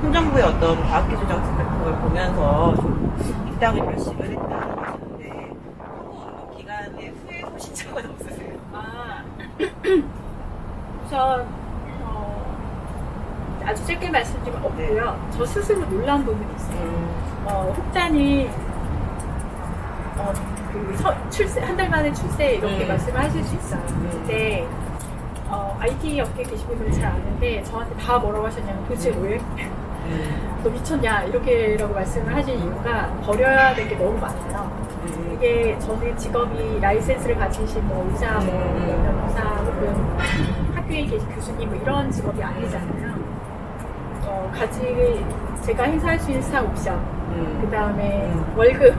행정부의 어떤 과학기술 정책 같은 걸 보면서 좀 입당을 결심을 했다는 것인데 선거운동 기간에 후회 보신 적은 없으세요? 우선 아주 짧게 말씀드리면 없고요. 저 스스로 놀란 부분이 있어요. 혹자님 출세 한 달 만에 출세 이렇게 말씀을 하실 수 있어요. 근데 IT 업계에 계신 분들은 잘 아는데 저한테 다 뭐라고 하셨냐면 도대체 왜? 너 미쳤냐? 이렇게라고 말씀을 하신 이유가 버려야 될 게 너무 많아요. 이게 저는 직업이 라이센스를 가지신 뭐 의사, 뭐 변호사 혹은 학교에 계신 교수님 뭐 이런 직업이 아니잖아요. 제가 행사할 수 있는 스탁 옵션, 그 다음에 월급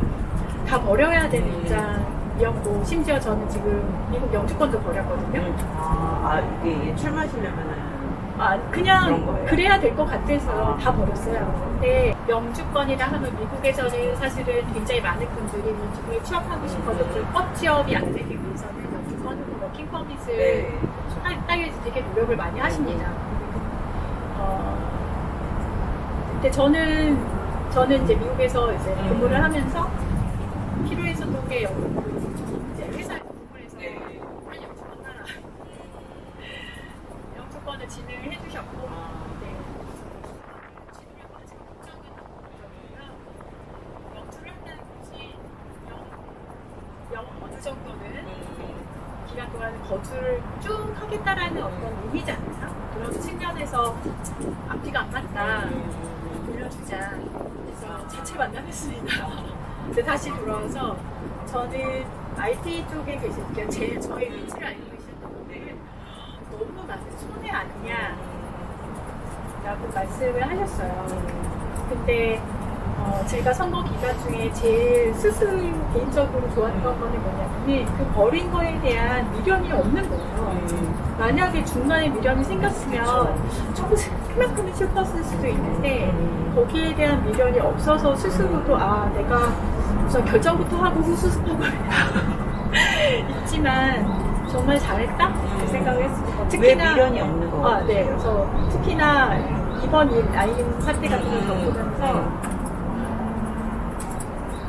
다 버려야 되는 입장이었고, 심지어 저는 지금 미국 영주권도 버렸거든요. 이게 출마하시려면은 그냥 그래야 될 것 같아서 다 버렸어요. 근데 영주권이라 하면 미국에서는 사실은 굉장히 많은 분들이 미국에 취업하고 싶어도 불법 취업이 안 되기 위해서는 영주권으로 워킹 퍼밋을 따기 위해서 되게 노력을 많이 하십니다. 근데 저는 이제 미국에서 이제 근무를 하면서 필요했었던 게 이제 회사에 근무해서 한 영주권 하나 영주권을 진행을 해주셨고, 진행하고 아직 걱정은 없고요. 영주를 한다는 것이 어느 정도는 기간 동안 거주를 쭉 하겠다라는 어떤 의미잖아요. 그런 측면에서 앞뒤가 안 맞다. 돌려주자. 그래서 자체 만나겠습니다. 근데 다시 돌아와서 저는 IT 쪽에 계시니까 저의 위치를 알고 계셨던 분들 너무 많은 손해 아니냐 라고 말씀을 하셨어요. 근데 제가 선거 기간 중에 제일 스스로 개인적으로 좋았던 거는 뭐냐면 그 버린 거에 대한 미련이 없는 거예요. 만약에 중간에 미련이 생겼으면 조금 크나큰 슬펐을 수도 있는데 거기에 대한 미련이 없어서 스스로도 내가 우선 결정부터 하고 후수습하고 있지만 정말 잘했다? 그 생각을 했습니다. 특히나 왜 미련이 없는 거? 네. 그래서 특히나 이번 아이인 사태 같은 걸 겪으면서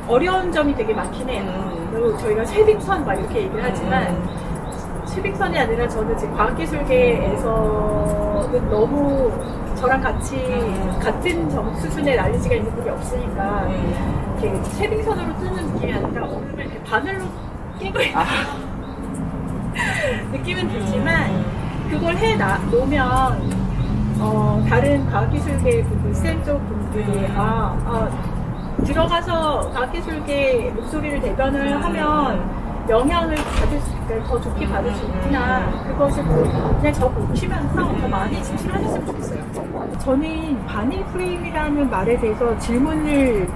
어려운 점이 되게 많긴 해요. 그리고 저희가 쇠빙선 막 이렇게 얘기를 하지만 쇠빙선이 아니라 저는 지금 과학기술계에서는 너무 저랑 같은 수준의 날리지가 있는 분이 없으니까 이렇게 쇠빙선으로 뚫는 느낌이 아니라 얼음을 이렇게 바늘로 끼고 있는 느낌은 들지만 그걸 놓으면 다른 과학기술계 분들, STEM 쪽 분들이 들어가서 과학기술계 목소리를 대변을 하면 영향을 받을 수 있고 더 좋게 받을 수 있구나. 그것을 그냥 저 보시면서 더 많이 진출하셨으면 좋겠어요. 저는 반일 프레임이라는 말에 대해서 질문을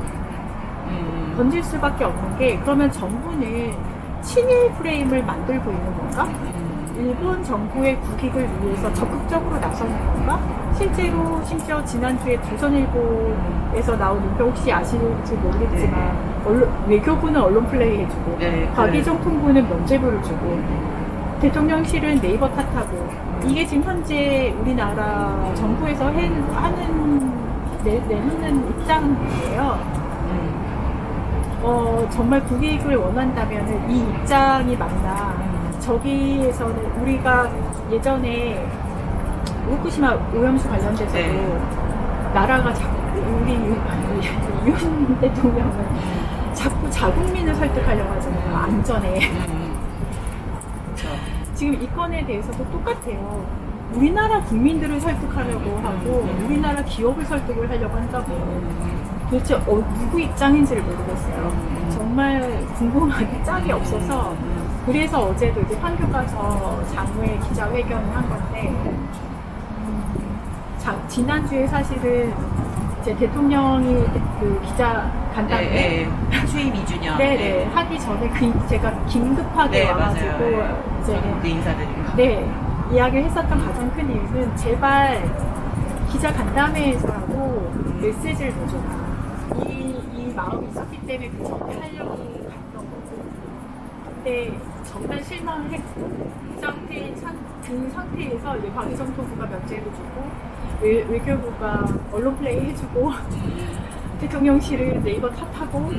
던질 수밖에 없는 게, 그러면 정부는 친일 프레임을 만들고 있는 건가? 일본 정부의 국익을 위해서 적극적으로 나서는 건가? 심지어 지난주에 조선일보에서 나온 인표 혹시 아실지 모르겠지만 외교부는 언론 플레이 해주고 과기정 통부는 면죄부를 주고 대통령실은 네이버 탓하고, 이게 지금 현재 우리나라 정부에서 내놓는 입장이에요. 정말 국익을 원한다면 이 입장이 맞나? 저기에서는 우리가 예전에 후쿠시마 오염수 관련돼서도 나라가 자꾸 우리 윤 대통령은 자꾸 자국민을 설득하려고 하잖아요. 안전에. 지금 이 건에 대해서도 똑같아요. 우리나라 국민들을 설득하려고 하고 우리나라 기업을 설득을 하려고 한다고. 도대체 누구 입장인지를 모르겠어요. 정말 궁금하게 짝이 없어서. 그래서 어제도 이제 판교가서 장외 기자회견을 한 건데, 지난주에 사실은 제 대통령이 그 기자 간담회 취임 2주년 네네 하기 전에 제가 긴급하게 와가지고 이제 인사드리고 이야기를 했었던 가장 큰 이유는 제발 기자 간담회에서라도 메시지를 내줘라. 이 마음이 있었기 때문에 그 전에 하려고 갔던 거고, 근데 정말 실망을 했고 그 상태에서 이제 과기정 토부가 면죄부 주고 외교부가 언론 플레이 해주고 대통령실을 네이버 탓하고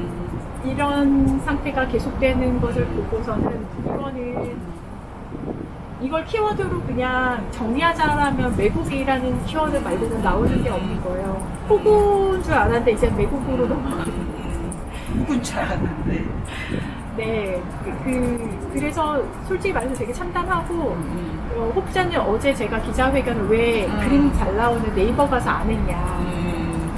이런 상태가 계속되는 것을 보고서는 이걸 키워드로 그냥 정리하자면 매국이라는 키워드 말고는 나오는 게 없는 거예요. 호구인 줄 알았는데 이제 매국으로 넘어가고. 누군 줄 알았는데. 네, 그래서 솔직히 말해서 되게 참담하고, 혹자는 어제 제가 기자회견을 왜 그림 잘 나오는 네이버 가서 안 했냐,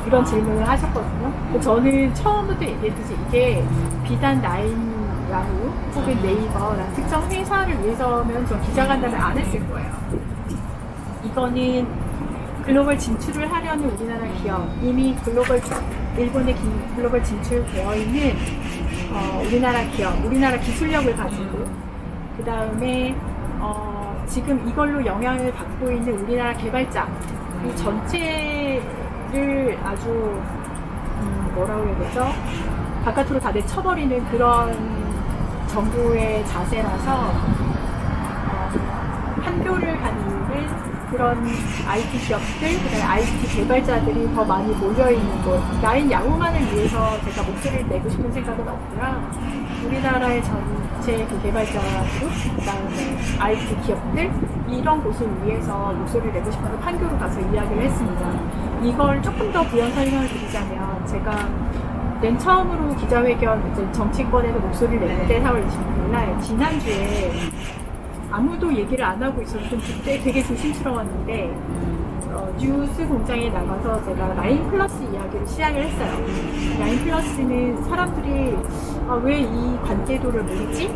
이런 질문을 하셨거든요. 저는 처음부터 얘기했듯이 이게 비단 라인 야후 혹은 네이버라는 특정 회사를 위해서면 전 기자간담회 안 했을 거예요. 이거는 글로벌 진출을 하려는 우리나라 기업, 이미 일본에 글로벌 진출되어 있는 우리나라 기업, 우리나라 기술력을 가지고, 그 다음에 지금 이걸로 영향을 받고 있는 우리나라 개발자, 이 전체를 아주 뭐라고 해야 되죠? 바깥으로 다 내쳐버리는 그런 정부의 자세라서 판교를 간 이유는 그런 IT 기업들, 그다음에 IT 개발자들이 더 많이 몰려있는 곳, 라인 야후만을 위해서 제가 목소리를 내고 싶은 생각은 없고요. 우리나라의 전체 그 개발자 그룹, 그다음에 IT 기업들, 이런 곳을 위해서 목소리를 내고 싶어서 판교로 가서 이야기를 했습니다. 이걸 조금 더 부연 설명을 드리자면, 제가 맨 처음으로 기자회견, 이제 정치권에서 목소리를 냈는데 4월 26일 지난주에 아무도 얘기를 안 하고 있어서 좀 그때 되게 조심스러웠는데, 뉴스 공장에 나가서 제가 라인 플러스 이야기를 시작을 했어요. 라인 플러스는 사람들이 왜 이 관계도를 모르지?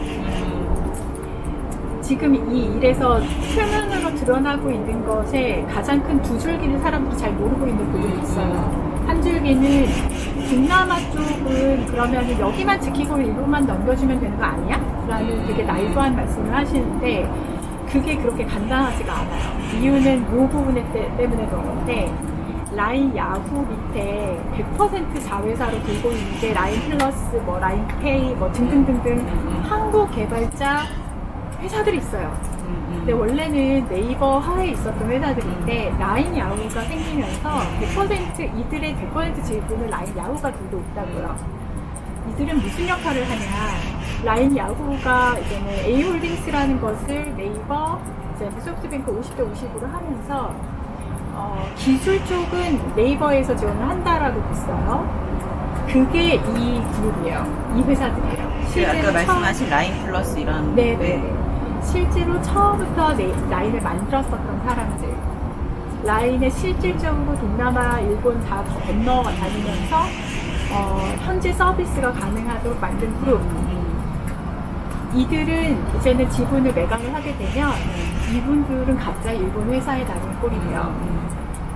지금 이 일에서 표면으로 드러나고 있는 것에 가장 큰 두 줄기는 사람들이 잘 모르고 있는 부분이 있어요. 한 줄기는 동남아 쪽은 그러면 여기만 지키고 일본만 넘겨주면 되는 거 아니야? 라는 되게 나이브한 말씀을 하시는데, 그게 그렇게 간단하지가 않아요. 이유는 이 부분에 때문에 그런데, 라인 야후 밑에 100% 자회사로 들고 있는 게 라인 플러스, 뭐 라인페이, 뭐 등등등등 한국 개발자 회사들이 있어요. 근데 원래는 네이버 하에 있었던 회사들인데 라인 야후가 생기면서 100% 이들의 100% 지분을 라인 야후가 들고 있다고요. 이들은 무슨 역할을 하냐? 라인 야후가 이제는 A홀딩스라는 것을 네이버, 이제 소프트뱅크 50대 50으로 하면서 기술 쪽은 네이버에서 지원을 한다라고 했어요. 그게 이 그룹이에요. 이 회사들이에요. 아까 말씀하신 라인 플러스 이런. 네네. 실제로 처음부터 라인을 만들었었던 사람들, 라인에 실질적으로 동남아, 일본 다 건너 다니면서 현재 서비스가 가능하도록 만든 그룹. 이들은 이제는 지분을 매각을 하게 되면 이분들은 각자 일본 회사에 다닐 꼴이에요.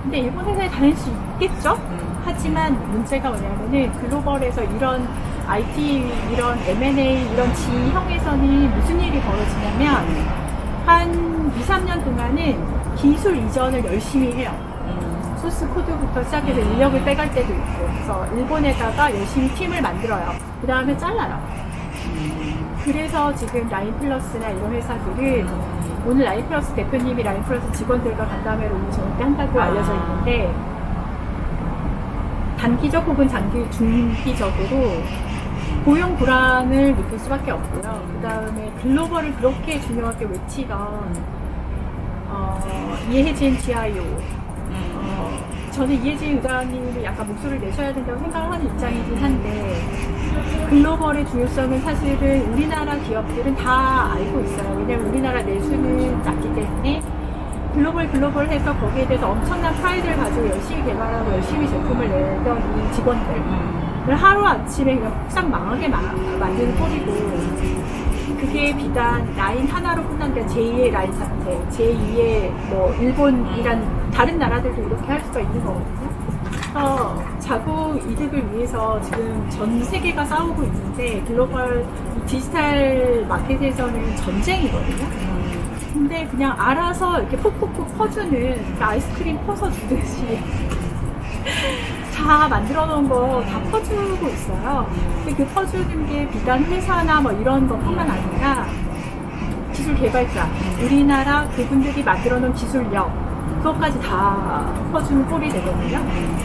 근데 일본 회사에 다닐 수 있겠죠? 하지만 문제가 뭐냐면은 글로벌에서 이런 IT, 이런 M&A, 이런 G형에서는 무슨 일이 벌어지냐면 한 2, 3년 동안은 기술 이전을 열심히 해요. 소스 코드부터 시작해서 인력을 빼갈 때도 있고, 그래서 일본에다가 열심히 팀을 만들어요. 그 다음에 잘라요. 그래서 지금 라인 플러스나 이런 회사들은 오늘 라인 플러스 대표님이 라인 플러스 직원들과 간담회를 오늘 저녁 때 한다고 알려져 있는데, 단기적 혹은 중기적으로 고용 불안을 느낄 수밖에 없고요. 그 다음에 글로벌을 그렇게 중요하게 외치던 이해진 GIO, 저는 이해진 의장님이 약간 목소리를 내셔야 된다고 생각을 하는 입장이긴 한데, 글로벌의 중요성은 사실은 우리나라 기업들은 다 알고 있어요. 왜냐면 우리나라 내수는 낮기 때문에 글로벌 해서 거기에 대해서 엄청난 프라이드를 가지고 열심히 개발하고 열심히 제품을 내던 이 직원들을 하루아침에 그냥 싹 망하게 만드는 꼴이고, 그게 비단 라인 하나로 끝난 게 제2의 라인 사태, 제2의 뭐 일본이란 다른 나라들도 이렇게 할 수가 있는 거거든요. 그래서 자국 이득을 위해서 지금 전 세계가 싸우고 있는데, 글로벌 디지털 마켓에서는 전쟁이거든요. 근데 그냥 알아서 이렇게 푹푹푹 퍼주는, 아이스크림 퍼서 주듯이 다 만들어 놓은 거 다 퍼주고 있어요. 근데 그 퍼주는 게 비단 회사나 뭐 이런 것 뿐만 아니라 기술 개발자, 우리나라 그분들이 만들어 놓은 기술력, 그것까지 다 퍼주면 꼴이 되거든요.